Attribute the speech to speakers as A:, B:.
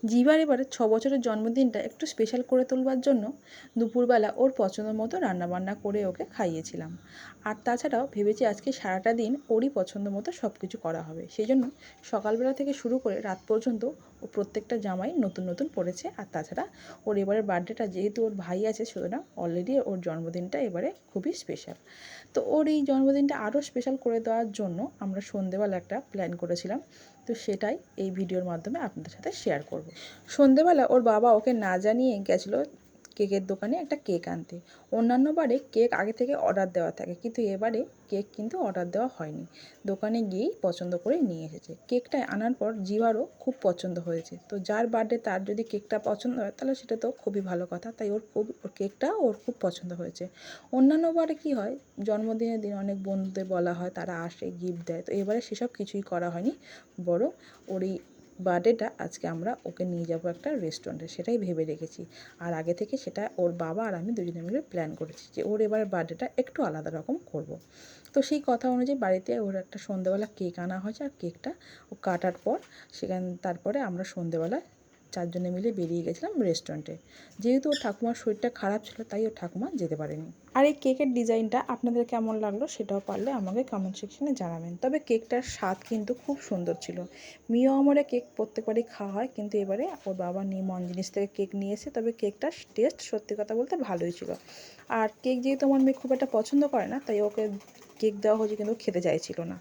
A: Zipper এবারে 6 বছরের জন্মদিনটা একটু স্পেশাল করে তুলবার জন্য দুপুরবেলা ওর পছন্দ মতো রান্নাবান্না করে ওকে খাইয়েছিলাম। আর তাছাড়াও ভেবেছি আজকে সারাটা দিন ওরই পছন্দ মতো সব কিছু করা হবে। সেই জন্য সকালবেলা থেকে শুরু করে রাত পর্যন্ত ও প্রত্যেকটা জামাই নতুন নতুন পরেছে। আর তাছাড়া ওর এবারের বার্থডেটা যেহেতু ওর ভাই আছে, সুতরাং অলরেডি ওর জন্মদিনটা এবারে খুবই স্পেশাল। তো ওর এই জন্মদিনটা আরও স্পেশাল করে দেওয়ার জন্য আমরা সন্ধেবেলা একটা প্ল্যান করেছিলাম। তো সেটাই এই ভিডিওর মাধ্যমে আপনাদের সাথে শেয়ার করব। সন্ধেবেলা ওর বাবা ওকে না জানিয়ে গেছিলো কেকের দোকানে একটা কেক আনতে। অন্যান্য বারে কেক আগে থেকে অর্ডার দেওয়া থাকে, কিন্তু এবারে কেক কিন্তু অর্ডার দেওয়া হয়নি, দোকানে গিয়েই পছন্দ করে নিয়ে এসেছে। কেকটা আনার পর জিভারও খুব পছন্দ হয়েছে। তো যার বার্থডে তার যদি কেকটা পছন্দ হয় তাহলে সেটা তো খুবই ভালো কথা, তাই ওর কেকটা ওর খুব পছন্দ হয়েছে। অন্যান্য বারে কী হয়, জন্মদিনের দিন অনেক বন্ধুদের বলা হয়, তারা আসে, গিফট দেয়। তো এবারে সেসব কিছুই করা হয়নি, বরং ওর এই বার্থডেটা আজকে আমরা ওকে নিয়ে যাব একটা রেস্টুরেন্টে, সেটাই ভেবে রেখেছি। আর আগে থেকে সেটা ওর বাবা আর আমি দুজনে মিলে প্ল্যান করেছি যে ওর এবার বার্থডেটা একটু আলাদা রকম করব। তো সেই কথা অনুযায়ী বাড়িতে ওর একটা সন্ধ্যেবেলা কেক আনা হয়েছে। আর কেকটা ও কাটার পর তারপরে আমরা সন্ধ্যেবেলা চারজনে মিলে বেরিয়ে গেছিলাম রেস্টুরেন্টে। যেহেতু ওর ঠাকুমার শরীরটা খারাপ ছিল, তাই ওর ঠাকুমা যেতে পারেনি। আর এই কেকের ডিজাইনটা আপনাদের কেমন লাগলো সেটাও পারলে আমাকে কমেন্ট সেকশনে জানাবেন। তবে কেকটার স্বাদ কিন্তু খুব সুন্দর ছিল। মিও আমরে কেক প্রত্যেকবারই খাওয়া হয়, কিন্তু এবারে ওর বাবা নিমন জিনিস থেকে কেক নিয়ে এসে, তবে কেকটার টেস্ট সত্যি কথা বলতে ভালোই ছিল। আর কেক যেহেতু আমার মেয়ে খুব একটা পছন্দ করে না, তাই ওকে কেক দেওয়া হয়েছে, কিন্তু খেতে চাইছিল না।